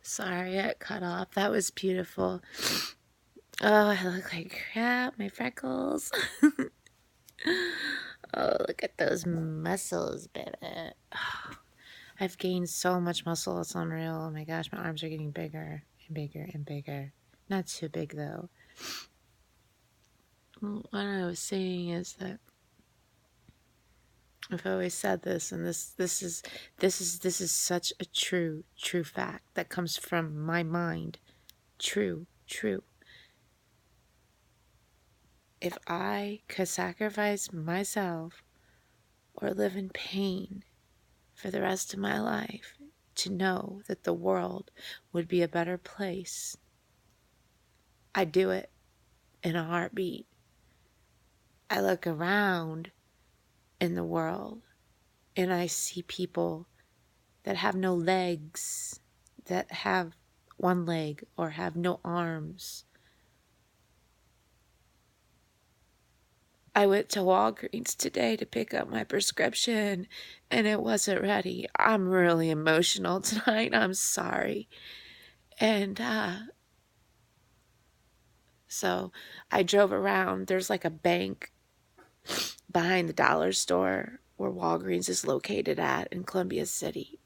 Sorry, I cut off. That was beautiful. Oh, I look like crap. My freckles. Oh, look at those muscles, baby. Oh, I've gained so much muscle. It's unreal. Oh my gosh, my arms are getting bigger and bigger and bigger. Not too big though. What I was saying is that I've always said this, and this is such a true fact that comes from my mind. True. If I could sacrifice myself or live in pain for the rest of my life to know that the world would be a better place, I'd do it in a heartbeat. I look around in the world and I see people that have no legs, that have one leg or have no arms. I went to Walgreens today to pick up my prescription and it wasn't ready. I'm really emotional tonight. I'm sorry. And so I drove around. There's like a bank behind the dollar store where Walgreens is located at in Columbia City.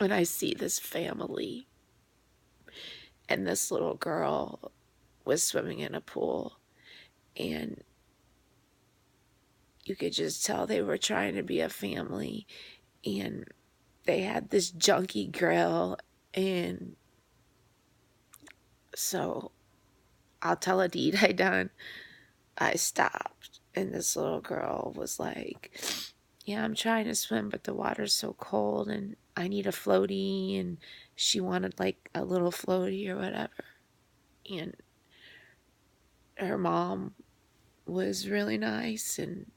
And I see this family. And this little girl was swimming in a pool. And you could just tell they were trying to be a family. And they had this junky grill. And so I'll tell a deed I done. I stopped. And this little girl was like, yeah, I'm trying to swim, but the water's so cold and I need a floaty. And she wanted like a little floaty or whatever. And her mom was really nice. And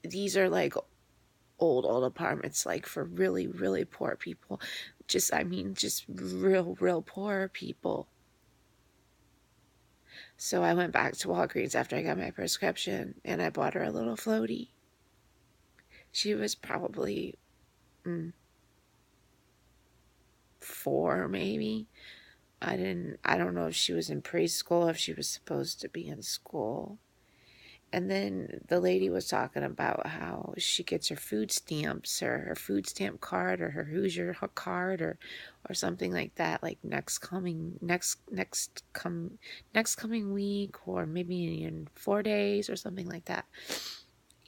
these are like old apartments, like for really, really poor people. Just real poor people. So I went back to Walgreens after I got my prescription and I bought her a little floaty. She was probably 4 maybe. I don't know if she was in preschool, if she was supposed to be in school. And then the lady was talking about how she gets her food stamps or her food stamp card or her Hoosier card or something like that, like next coming week or maybe in 4 days or something like that.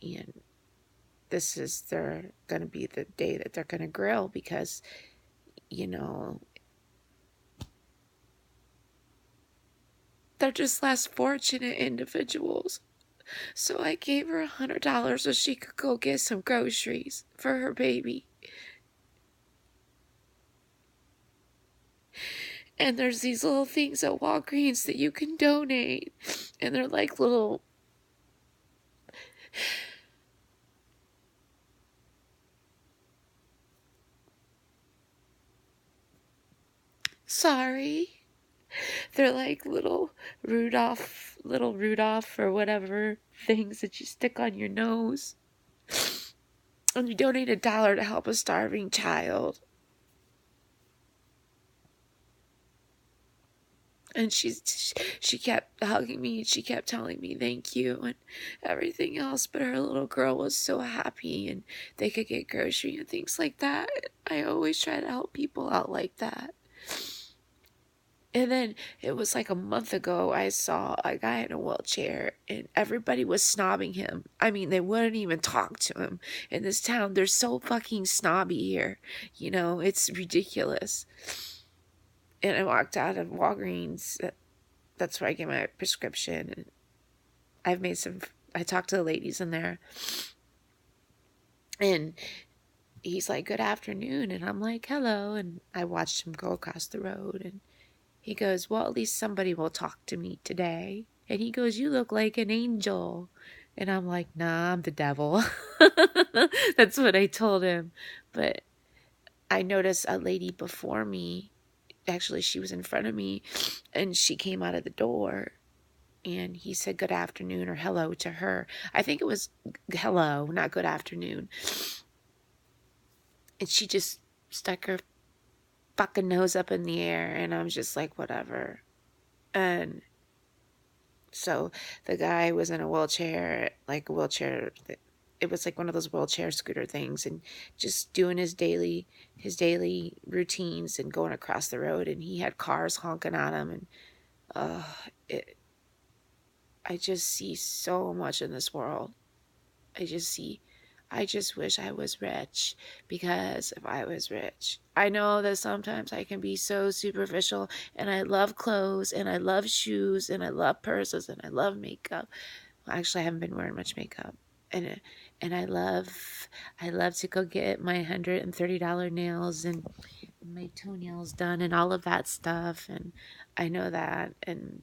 And they're going to be the day that they're going to grill because, they're just less fortunate individuals. So I gave her $100 so she could go get some groceries for her baby. And there's these little things at Walgreens that you can donate. And they're like little... Sorry. They're like little Rudolph or whatever things that you stick on your nose. And you donate $1 to help a starving child. And she kept hugging me and she kept telling me thank you and everything else. But her little girl was so happy and they could get grocery and things like that. I always try to help people out like that. And then it was like a month ago, I saw a guy in a wheelchair and everybody was snobbing him. I mean, they wouldn't even talk to him. In this town, they're so fucking snobby here. It's ridiculous. And I walked out of Walgreens. That's where I get my prescription. And I talked to the ladies in there. And he's like, good afternoon. And I'm like, hello. And I watched him go across the road. And he goes, well, at least somebody will talk to me today. And he goes, you look like an angel. And I'm like, nah, I'm the devil. That's what I told him. But I noticed a lady before me. Actually, she was in front of me. And she came out of the door. And he said good afternoon or hello to her. I think it was hello, not good afternoon. And she just stuck her fucking nose up in the air, and I'm just like, whatever. And so the guy was in a wheelchair, like a wheelchair. It was like one of those wheelchair scooter things, and just doing his daily routines and going across the road, and he had cars honking at him, and uh, it. I just see so much in this world. I just wish I was rich, because if I was rich, I know that sometimes I can be so superficial, and I love clothes and I love shoes and I love purses and I love makeup. Well, actually, I haven't been wearing much makeup. And and I love to go get my $130 nails and my toenails done and all of that stuff, and I know that, and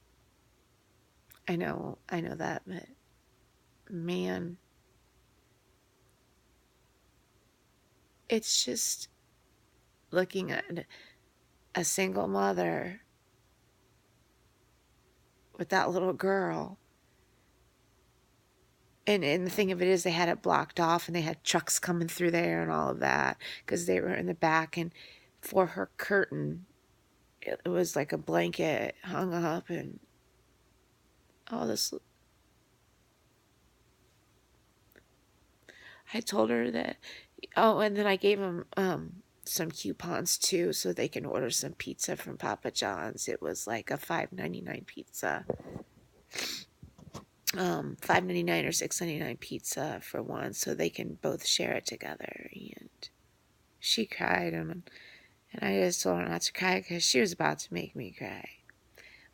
I know that, but man, it's just looking at a single mother with that little girl. And the thing of it is, they had it blocked off, and they had trucks coming through there and all of that, because they were in the back. And for her curtain, it was like a blanket hung up, and all this. I told her that. Oh, and then I gave them some coupons too, so they can order some pizza from Papa John's. It was like a $5.99 pizza. $5.99 or $6.99 pizza for one, so they can both share it together. And she cried, and I just told her not to cry, because she was about to make me cry.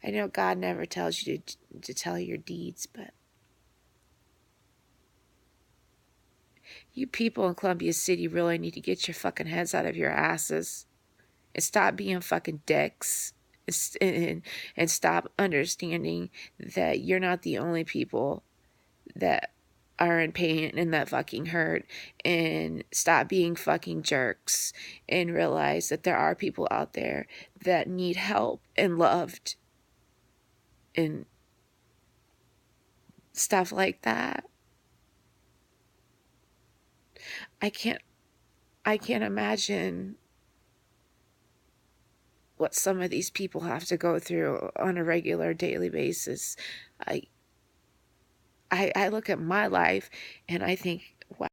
I know God never tells you to tell your deeds, but you people in Columbia City really need to get your fucking heads out of your asses and stop being fucking dicks, and stop understanding that you're not the only people that are in pain and that fucking hurt, and stop being fucking jerks, and realize that there are people out there that need help and loved and stuff like that. I can't imagine what some of these people have to go through on a regular daily basis. I look at my life and I think, wow.